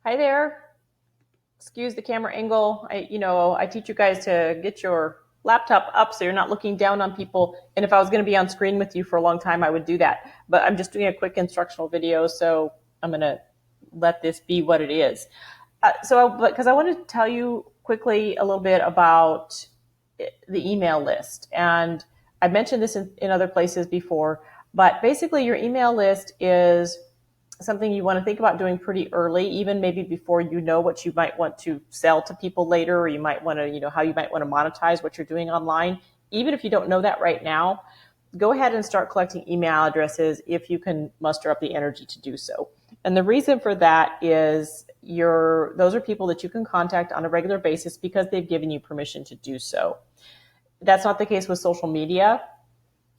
Hi there. Excuse the camera angle. I teach you guys to get your laptop up so you're not looking down on people. And if I was going to be on screen with you for a long time, I would do that. But I'm just doing a quick instructional video, so I'm going to let this be what it is. Because I want to tell you quickly a little bit about the email list. And I've mentioned this in other places before, but basically your email list is something you want to think about doing pretty early, even maybe before you know what you might want to sell to people later, or you might want to, how you might want to monetize what you're doing online. Even if you don't know that right now, go ahead and start collecting email addresses if you can muster up the energy to do so. And the reason for that is those are people that you can contact on a regular basis because they've given you permission to do so. That's not the case with social media.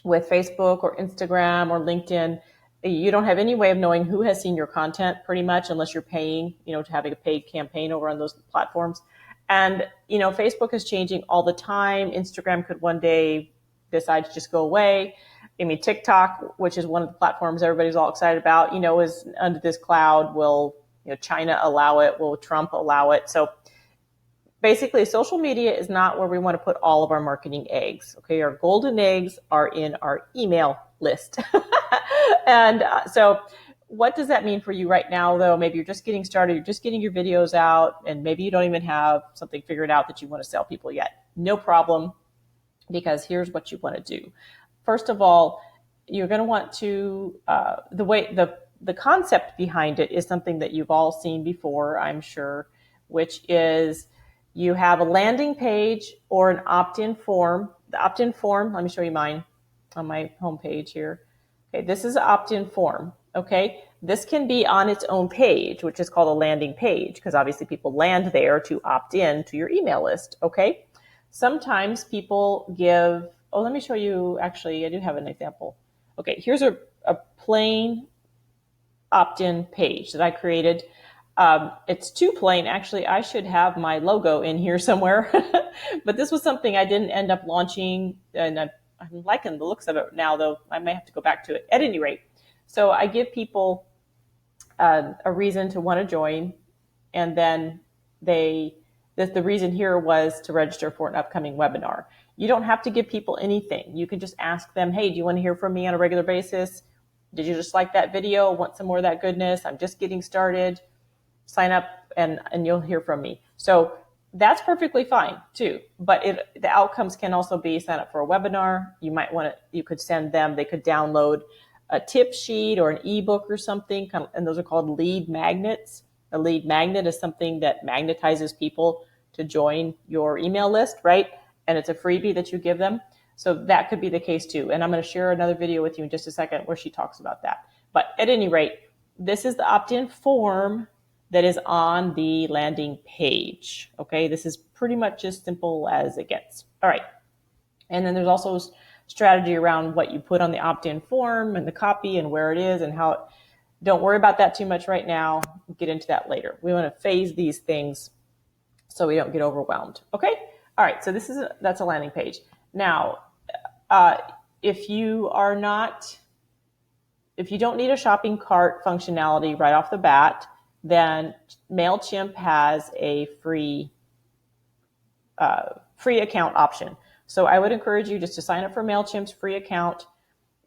With Facebook or Instagram or LinkedIn, you don't have any way of knowing who has seen your content pretty much unless you're paying, to having a paid campaign over on those platforms. And, Facebook is changing all the time. Instagram could one day decide to just go away. TikTok, which is one of the platforms everybody's all excited about, is under this cloud. Will, China allow it? Will Trump allow it? So basically, social media is not where we want to put all of our marketing eggs. Okay, our golden eggs are in our email list. And so what does that mean for you right now, though? Maybe you're just getting started, you're just getting your videos out, and maybe you don't even have something figured out that you want to sell people yet. No problem, because here's what you want to do. First of all, you're going to want to, the concept behind it is something that you've all seen before, I'm sure, which is you have a landing page or an opt-in form. The opt-in form, let me show you mine on my homepage here. Okay, this is an opt-in form. Okay, this can be on its own page, which is called a landing page, because obviously people land there to opt in to your email list. Okay, sometimes people give, let me show you, actually, I do have an example. Okay, here's a plain opt-in page that I created. It's too plain. Actually, I should have my logo in here somewhere, but this was something I didn't end up launching, and I'm liking the looks of it now, though I may have to go back to it. At any rate, so I give people a reason to want to join, and then the reason here was to register for an upcoming webinar. You don't have to give people anything. You can just ask them, hey, do you want to hear from me on a regular basis? Did you just like that video? Want some more of that goodness? I'm just getting started. Sign up and you'll hear from me. So that's perfectly fine too. But the outcomes can also be sign up for a webinar. You could send them, they could download a tip sheet or an ebook or something, and those are called lead magnets. A lead magnet is something that magnetizes people to join your email list, right? And it's a freebie that you give them. So that could be the case too. And I'm going to share another video with you in just a second where she talks about that. But at any rate, this is the opt-in form that is on the landing page. Okay, this is pretty much as simple as it gets. All right. And then there's also strategy around what you put on the opt-in form and the copy and where it is and how it, don't worry about that too much right now. We'll get into that later. We want to phase these things so we don't get overwhelmed. Okay. All right. So that's a landing page. Now, if you don't need a shopping cart functionality right off the bat, then MailChimp has a free account option. So I would encourage you just to sign up for MailChimp's free account,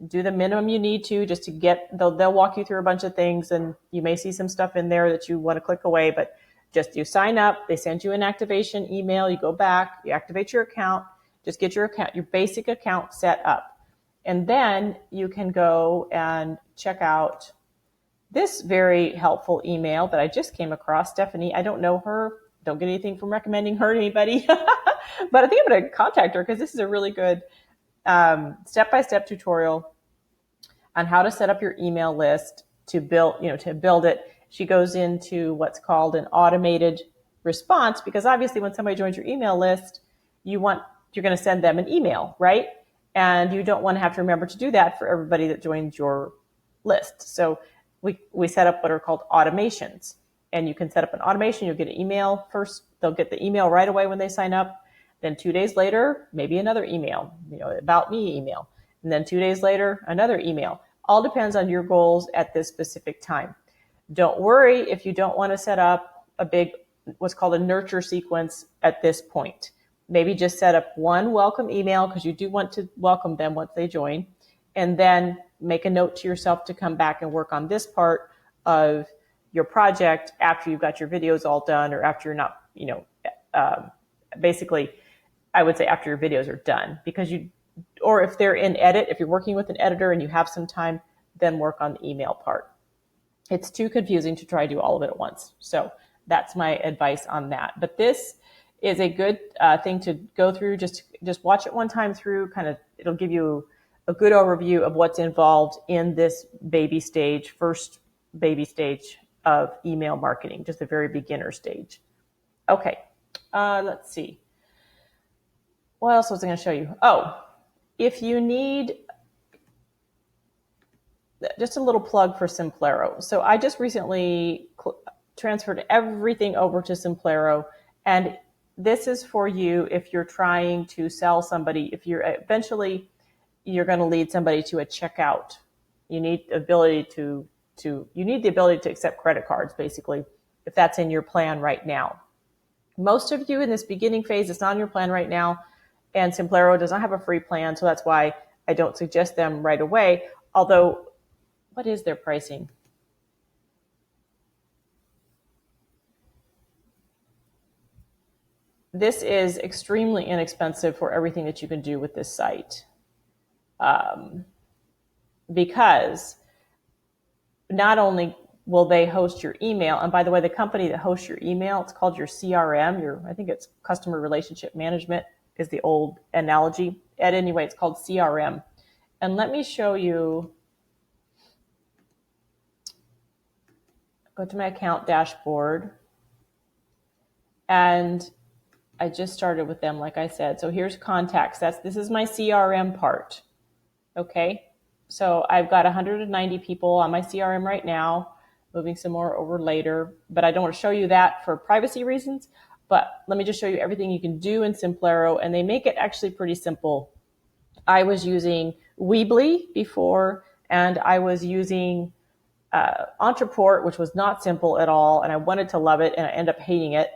do the minimum you need to just to they'll walk you through a bunch of things, and you may see some stuff in there that you want to click away, but just you sign up, they send you an activation email, you go back, you activate your account, just get your basic account set up. And then you can go and check out this very helpful email that I just came across. Stephanie, I don't know her. Don't get anything from recommending her to anybody. But I think I'm going to contact her because this is a really good step-by-step tutorial on how to set up your email list to build it. She goes into what's called an automated response, because obviously when somebody joins your email list, you're going to send them an email, right? And you don't want to have to remember to do that for everybody that joins your list. So we set up what are called automations, and you can set up an automation. You'll get an email first. They'll get the email right away when they sign up. Then 2 days later, maybe another email, about me email. And then 2 days later, another email. All depends on your goals at this specific time. Don't worry if you don't want to set up a big, what's called a nurture sequence at this point. Maybe just set up one welcome email because you do want to welcome them once they join, and then make a note to yourself to come back and work on this part of your project after you've got your videos all done, or after you're not, basically, I would say after your videos are done, because or if they're in edit, if you're working with an editor and you have some time, then work on the email part. It's too confusing to try to do all of it at once. So that's my advice on that. But this is a good thing to go through. Just watch it one time through. It'll give you a good overview of what's involved in this first baby stage of email marketing, just a very beginner stage. Okay, let's see. What else was I going to show you? Oh, if you need just a little plug for Simplero. So I just recently transferred everything over to Simplero, and this is for you if you're trying to sell somebody. If you're eventually you're going to lead somebody to a checkout, you need the ability to accept credit cards, basically, if that's in your plan right now. Most of you in this beginning phase, it's not in your plan right now, and Simplero does not have a free plan, so that's why I don't suggest them right away. Although, what is their pricing? This is extremely inexpensive for everything that you can do with this site. Because not only will they host your email, and by the way, the company that hosts your email, it's called your CRM, I think it's Customer Relationship Management is the old analogy. At any rate, it's called CRM. And let me show you, go to my account dashboard, and I just started with them, like I said. So here's contacts. This is my CRM part. Okay, so I've got 190 people on my CRM right now, moving some more over later, but I don't want to show you that for privacy reasons. But let me just show you everything you can do in Simplero, and they make it actually pretty simple. I was using Weebly before, and I was using Entreport, which was not simple at all, and I wanted to love it, and I ended up hating it.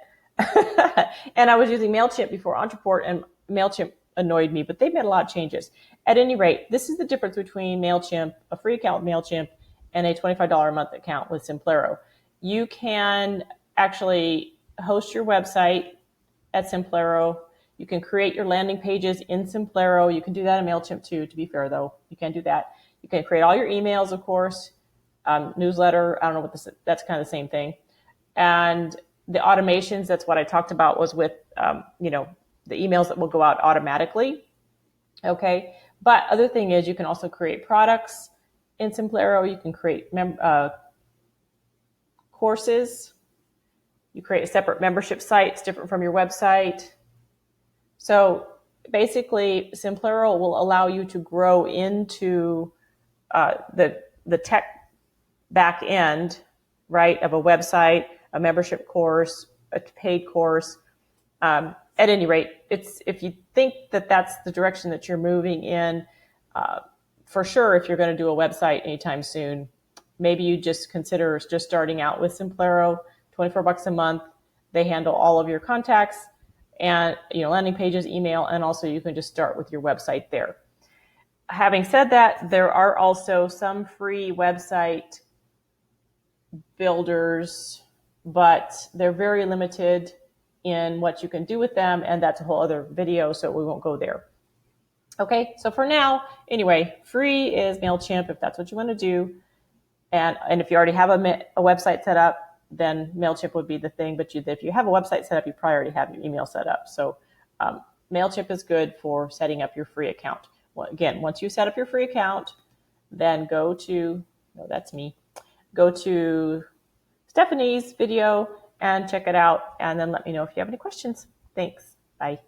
And I was using MailChimp before Entreport, and MailChimp annoyed me, but they've made a lot of changes. At any rate, this is the difference between MailChimp, a free account with MailChimp, and a $25 a month account with Simplero. You can actually host your website at Simplero. You can create your landing pages in Simplero. You can do that in MailChimp too, to be fair though. You can do that. You can create all your emails, of course, newsletter. I don't know what this is. That's kind of the same thing. And the automations, that's what I talked about, was with, the emails that will go out automatically. Okay. But other thing is you can also create products in Simplero. You can create courses. You create a separate membership site. It's different from your website. So basically, Simplero will allow you to grow into the tech back end, right, of a website, a membership course, a paid course. At any rate, if you think that that's the direction that you're moving in, for sure, if you're going to do a website anytime soon, maybe you just consider just starting out with Simplero, $24 a month. They handle all of your contacts and landing pages, email, and also you can just start with your website there. Having said that, there are also some free website builders, but they're very limited in what you can do with them, and that's a whole other video, so we won't go there. Okay, so for now, anyway, free is MailChimp if that's what you want to do, and if you already have a website set up, then MailChimp would be the thing, but if you have a website set up, you probably already have your email set up. So MailChimp is good for setting up your free account. Well, again, once you set up your free account, then go to Stephanie's video and check it out, and then let me know if you have any questions. Thanks. Bye.